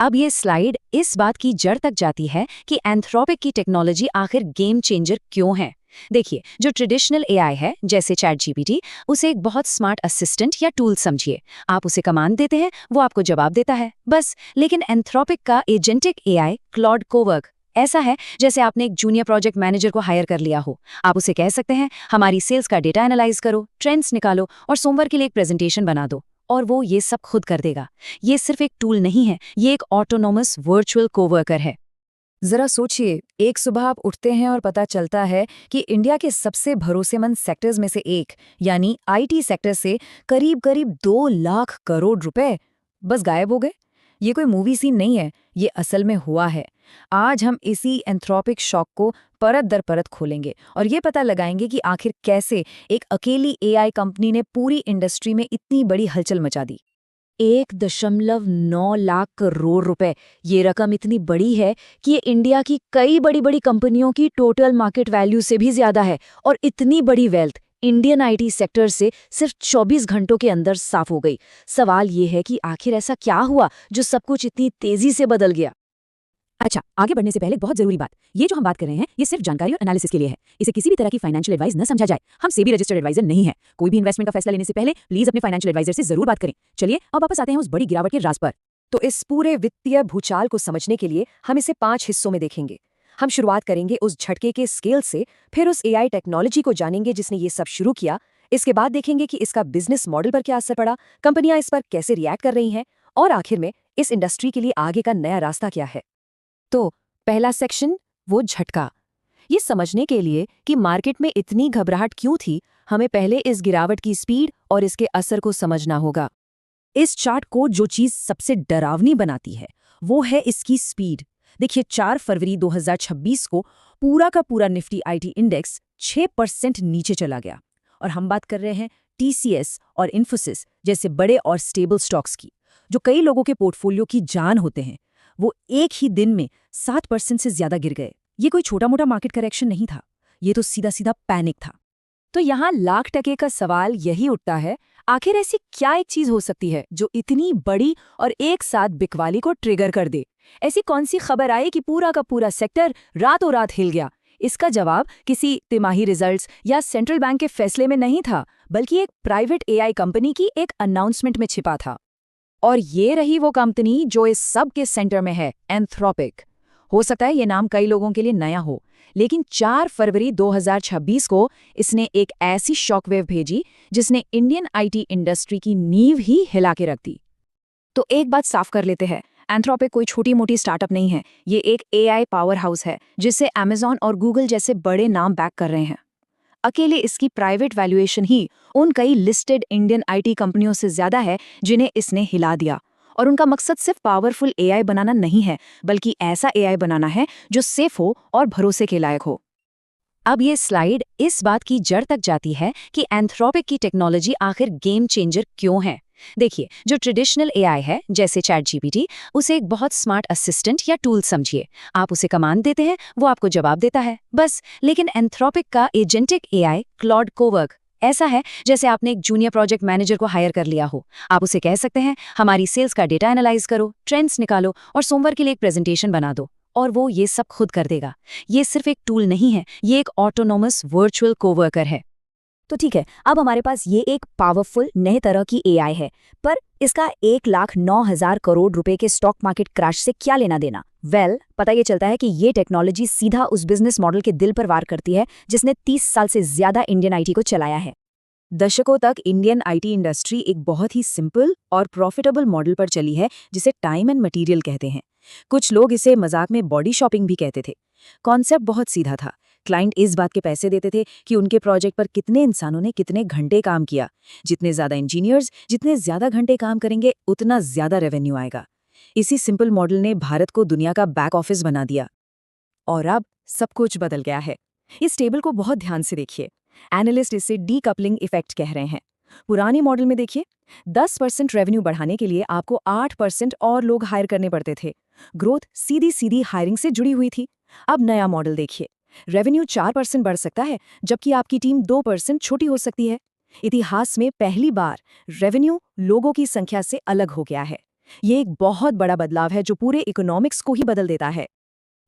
अब ये स्लाइड इस बात की जड़ तक जाती है कि एंथ्रोपिक की टेक्नोलॉजी आखिर गेम चेंजर क्यों है। देखिए, जो ट्रेडिशनल एआई है जैसे चैट जीपीटी, उसे एक बहुत स्मार्ट असिस्टेंट या टूल समझिए। आप उसे कमांड देते हैं, वो आपको जवाब देता है, बस। लेकिन एंथ्रोपिक का एजेंटिक एआई क्लॉड कोवर्क ऐसा है जैसे आपने एक जूनियर प्रोजेक्ट मैनेजर को हायर कर लिया हो। आप उसे कह सकते हैं, हमारी सेल्स का डेटा एनालाइज करो, ट्रेंड्स निकालो और सोमवार के लिए एक प्रेजेंटेशन बना दो, और वो ये सब खुद कर देगा। ये सिर्फ एक टूल नहीं है, ये एक ऑटोनोमस वर्चुअल कोवर्कर है। जरा सोचिए, एक सुबह आप उठते हैं और पता चलता है कि इंडिया के सबसे भरोसेमंद सेक्टर्स में से एक यानी आईटी सेक्टर से करीब करीब 2 लाख करोड़ रुपए बस गायब हो गए। ये कोई मूवी सीन नहीं है, ये असल में हुआ है। आज हम इसी एंथ्रोपिक शॉक को परत दर परत खोलेंगे और ये पता लगाएंगे कि आखिर कैसे एक अकेली एआई कंपनी ने पूरी इंडस्ट्री में इतनी बड़ी हलचल मचा दी। 1.9 लाख करोड़ रुपए, ये रकम इतनी बड़ी है कि ये इंडिया की कई बड़ी बड़ी कंपनियों की टोटल मार्केट वैल्यू से भी ज्यादा है। और इतनी बड़ी वेल्थ इंडियन आईटी सेक्टर से सिर्फ 24 घंटों के अंदर साफ हो गई। सवाल ये है कि आखिर ऐसा क्या हुआ जो सब कुछ इतनी तेजी से बदल गया। अच्छा, आगे बढ़ने से पहले बहुत जरूरी बात, ये जो हम बात कर रहे हैं ये सिर्फ जानकारी और एनालिसिस के लिए है। इसे किसी भी तरह की फाइनेंशियल एडवाइस न समझा जाए। हम सेबी रजिस्टर्ड एडवाइजर नहीं है। कोई भी इन्वेस्टमेंट का फैसला लेने से पहले प्लीज अपने फाइनेंशियल एडवाइजर से जरूर बात करें। चलिए अब वापस आते हैं उस बड़ी गिरावट के राज पर। तो इस पूरे वित्तीय भूचाल को समझने के लिए हम इसे 5 हिस्सों में देखेंगे। हम शुरुआत करेंगे उस झटके के स्केल से, फिर उस एआई टेक्नोलॉजी को जानेंगे जिसने ये सब शुरू किया। इसके बाद देखेंगे कि इसका बिजनेस मॉडल पर क्या असर पड़ा, कंपनियां इस पर कैसे रिएक्ट कर रही हैं, और आखिर में इस इंडस्ट्री के लिए आगे का नया रास्ता क्या है। तो पहला सेक्शन, वो झटका। ये समझने के लिए कि मार्केट में इतनी घबराहट क्यों थी, हमें पहले इस गिरावट की स्पीड और इसके असर को समझना होगा। इस चार्ट को जो चीज सबसे डरावनी बनाती है वो है इसकी स्पीड। देखिए, 4 फरवरी 2026 को पूरा का पूरा निफ्टी आईटी इंडेक्स 6% नीचे चला गया। और हम बात कर रहे हैं टीसीएस और इन्फोसिस जैसे बड़े और स्टेबल स्टॉक्स की, जो कई लोगों के पोर्टफोलियो की जान होते हैं। वो एक ही दिन में 7% से ज्यादा गिर गए। ये कोई छोटा मोटा मार्केट करेक्शन नहीं था, ये तो सीधा सीधा पैनिक था। तो यहाँ लाख टके का सवाल यही उठता है, आखिर ऐसी क्या एक चीज हो सकती है जो इतनी बड़ी और एक साथ बिकवाली को ट्रिगर कर दे। ऐसी कौन सी खबर आई कि पूरा का पूरा सेक्टर रातों रात हिल गया। इसका जवाब किसी तिमाही रिजल्ट्स या सेंट्रल बैंक के फैसले में नहीं था, बल्कि एक प्राइवेट एआई कंपनी की एक अनाउंसमेंट में छिपा था। और ये रही वो कंपनी जो इस सब के सेंटर में है, एंथ्रोपिक। हो सकता है ये नाम कई लोगों के लिए नया हो, लेकिन 4 फरवरी 2026 को इसने एक ऐसी शॉकवेव भेजी जिसने इंडियन आईटी इंडस्ट्री की नींव ही हिला के रख दी। तो एक बात साफ कर लेते हैं, एंथ्रोपिक कोई छोटी मोटी स्टार्टअप नहीं है। ये एक एआई पावर हाउस है जिसे अमेजॉन और गूगल जैसे बड़े नाम बैक कर रहे हैं। अकेले इसकी प्राइवेट वैल्यूएशन ही उन कई लिस्टेड इंडियन आईटी कंपनियों से ज्यादा है जिन्हें इसने हिला दिया। और उनका मकसद सिर्फ पावरफुल एआई बनाना नहीं है, बल्कि ऐसा एआई बनाना है जो सेफ हो और भरोसे के लायक हो। अब ये स्लाइड इस बात की जड़ तक जाती है कि एंथ्रोपिक की टेक्नोलॉजी आखिर गेम चेंजर क्यों है। देखिए, जो ट्रेडिशनल एआई है जैसे चैट जीपीटी, उसे एक बहुत स्मार्ट असिस्टेंट या टूल समझिए। आप उसे कमांड देते हैं, वो आपको जवाब देता है, बस। लेकिन एंथ्रोपिक का एजेंटिक एआई क्लॉड कोवर्क ऐसा है जैसे आपने एक जूनियर प्रोजेक्ट मैनेजर को हायर कर लिया हो। आप उसे कह सकते हैं, हमारी सेल्स का डेटा एनालाइज करो, ट्रेंड्स निकालो और सोमवार के लिए एक प्रेजेंटेशन बना दो, और वो ये सब खुद कर देगा। ये सिर्फ एक टूल नहीं है, ये एक ऑटोनोमस वर्चुअल कोवर्कर है। तो ठीक है, अब हमारे पास ये एक पावरफुल नए तरह की एआई है, पर इसका 1,09,000 करोड़ रुपए के स्टॉक मार्केट क्रैश से क्या लेना देना। पता ये चलता है कि ये टेक्नोलॉजी सीधा उस बिजनेस मॉडल के दिल पर वार करती है जिसने 30 साल से ज्यादा इंडियन आईटी को चलाया है। दशकों तक इंडियन आईटी इंडस्ट्री एक बहुत ही सिंपल और प्रॉफिटेबल मॉडल पर चली है जिसे टाइम एंड मटेरियल कहते हैं। कुछ लोग इसे मजाक में बॉडी शॉपिंग भी कहते थे। कॉन्सेप्ट बहुत सीधा था। क्लाइंट इस बात के पैसे देते थे कि उनके प्रोजेक्ट पर कितने इंसानों ने कितने घंटे काम किया। जितने ज्यादा इंजीनियर्स जितने ज्यादा घंटे काम करेंगे उतना ज्यादा रेवेन्यू आएगा। इसी सिंपल मॉडल ने भारत को दुनिया का बैक ऑफिस बना दिया। और अब सब कुछ बदल गया है। इस टेबल को बहुत ध्यान से देखिए। एनालिस्ट इसे डीकपलिंग इफेक्ट कह रहे हैं। पुरानी मॉडल में देखिए, 10% रेवेन्यू बढ़ाने के लिए आपको 8% और लोग हायर करने पड़ते थे। ग्रोथ सीधी सीधी हायरिंग से जुड़ी हुई थी। अब नया मॉडल देखिए, रेवेन्यू 4% बढ़ सकता है जबकि आपकी टीम 2% छोटी हो सकती है। इतिहास में पहली बार रेवेन्यू लोगों की संख्या से अलग हो गया है। ये एक बहुत बड़ा बदलाव है जो पूरे इकोनॉमिक्स को ही बदल देता है।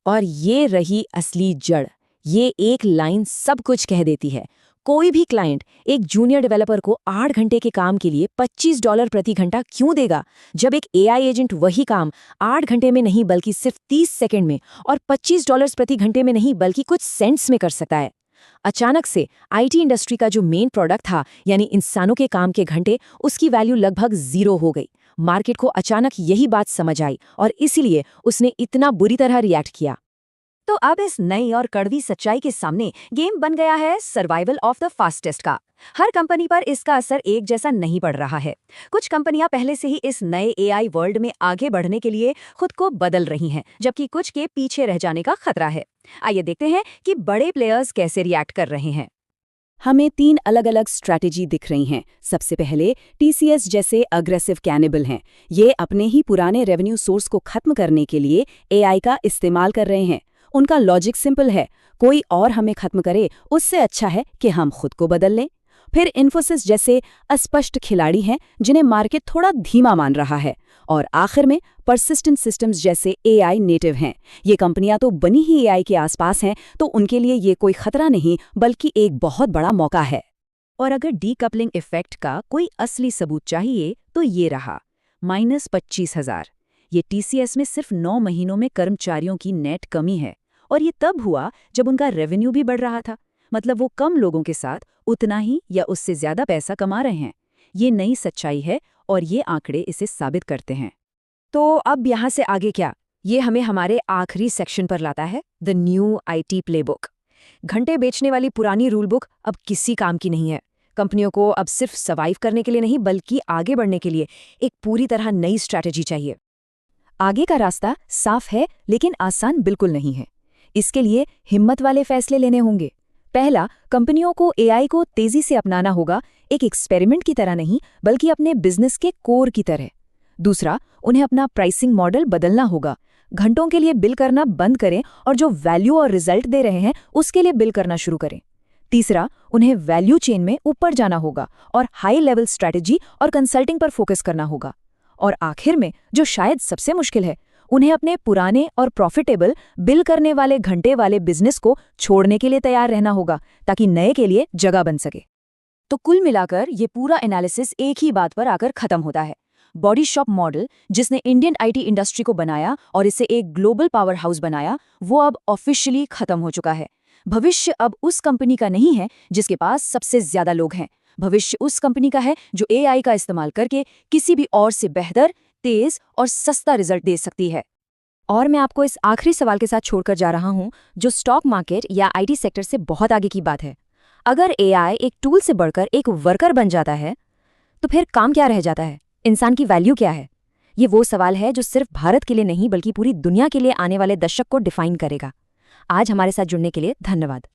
और ये रही असली जड़। ये एक लाइन सब कुछ कह देती है। कोई भी क्लाइंट एक जूनियर डेवलपर को 8 घंटे के काम के लिए $25 प्रति घंटा क्यों देगा, जब एक एआई एजेंट वही काम 8 घंटे में नहीं बल्कि सिर्फ 30 सेकंड में और $25 प्रति घंटे में नहीं बल्कि कुछ सेंट्स में कर सकता है। अचानक से आईटी इंडस्ट्री का जो मेन प्रोडक्ट था, यानी इंसानों के काम के घंटे, उसकी वैल्यू लगभग 0 हो गई। मार्केट को अचानक यही बात समझ आई और इसीलिए उसने इतना बुरी तरह रिएक्ट किया। तो अब इस नई और कड़वी सच्चाई के सामने गेम बन गया है सर्वाइवल ऑफ द फास्टेस्ट का। हर कंपनी पर इसका असर एक जैसा नहीं पड़ रहा है। कुछ कंपनियां पहले से ही इस नए एआई वर्ल्ड में आगे बढ़ने के लिए खुद को बदल रही हैं, जबकि कुछ के पीछे रह जाने का खतरा है। आइए देखते हैं कि बड़े प्लेयर्स कैसे रिएक्ट कर रहे हैं। हमें 3 अलग-अलग स्ट्रैटेजी दिख रही हैं। सबसे पहले टीसीएस जैसे अग्रेसिव कैनिबल हैं। ये अपने ही पुराने रेवेन्यू सोर्स को खत्म करने के लिए एआई का इस्तेमाल कर रहे हैं। उनका लॉजिक सिंपल है, कोई और हमें खत्म करे उससे अच्छा है कि हम खुद को बदल लें। फिर इन्फोसिस जैसे अस्पष्ट खिलाड़ी हैं जिन्हें मार्केट थोड़ा धीमा मान रहा है। और आखिर में परसिस्टेंट सिस्टम्स जैसे एआई नेटिव हैं। ये कंपनियां तो बनी ही एआई के आसपास हैं, तो उनके लिए ये कोई खतरा नहीं बल्कि एक बहुत बड़ा मौका है। और अगर डीकपलिंग इफेक्ट का कोई असली सबूत चाहिए तो ये रहा -25,000। ये टीसीएस में सिर्फ 9 महीनों में कर्मचारियों की नेट कमी है। और ये तब हुआ जब उनका रेवेन्यू भी बढ़ रहा था। मतलब वो कम लोगों के साथ उतना ही या उससे ज्यादा पैसा कमा रहे हैं। ये नई सच्चाई है और ये आंकड़े इसे साबित करते हैं। तो अब यहाँ से आगे क्या? ये हमें हमारे आखिरी सेक्शन पर लाता है, द न्यू आईटी प्लेबुक। घंटे बेचने वाली पुरानी रूल बुक अब किसी काम की नहीं है। कंपनियों को अब सिर्फ सर्वाइव करने के लिए नहीं बल्कि आगे बढ़ने के लिए एक पूरी तरह नई स्ट्रैटेजी चाहिए। आगे का रास्ता साफ है लेकिन आसान बिल्कुल नहीं है। इसके लिए हिम्मत वाले फैसले लेने होंगे। पहला, कंपनियों को एआई को तेजी से अपनाना होगा, एक एक्सपेरिमेंट की तरह नहीं बल्कि अपने बिजनेस के कोर की तरह। दूसरा, उन्हें अपना प्राइसिंग मॉडल बदलना होगा। घंटों के लिए बिल करना बंद करें और जो वैल्यू और रिजल्ट दे रहे हैं उसके लिए बिल करना शुरू करें। तीसरा, उन्हें वैल्यू चेन में ऊपर जाना होगा और हाई लेवल स्ट्रैटेजी और कंसल्टिंग पर फोकस करना होगा। और आखिर में, जो शायद सबसे मुश्किल है, उन्हें अपने पुराने और प्रॉफिटेबल बिल करने वाले घंटे वाले बिजनेस को छोड़ने के लिए तैयार रहना होगा ताकि नए के लिए जगह बन सके। तो कुल मिलाकर ये पूरा एनालिसिस एक ही बात पर आकर खत्म होता है। बॉडी शॉप मॉडल, जिसने इंडियन आईटी इंडस्ट्री को बनाया और इसे एक ग्लोबल पावर हाउस बनाया, वो अब ऑफिशियली खत्म हो चुका है। भविष्य अब उस कंपनी का नहीं है जिसके पास सबसे ज्यादा लोग हैं। भविष्य उस कंपनी का है जो एआई का इस्तेमाल करके किसी भी और से बेहतर, तेज और सस्ता रिजल्ट दे सकती है। और मैं आपको इस आखिरी सवाल के साथ छोड़कर जा रहा हूं, जो स्टॉक मार्केट या आईटी सेक्टर से बहुत आगे की बात है। अगर एआई एक टूल से बढ़कर एक वर्कर बन जाता है, तो फिर काम क्या रह जाता है? इंसान की वैल्यू क्या है? ये वो सवाल है जो सिर्फ भारत के लिए नहीं बल्कि पूरी दुनिया के लिए आने वाले दशक को डिफाइन करेगा। आज हमारे साथ जुड़ने के लिए धन्यवाद।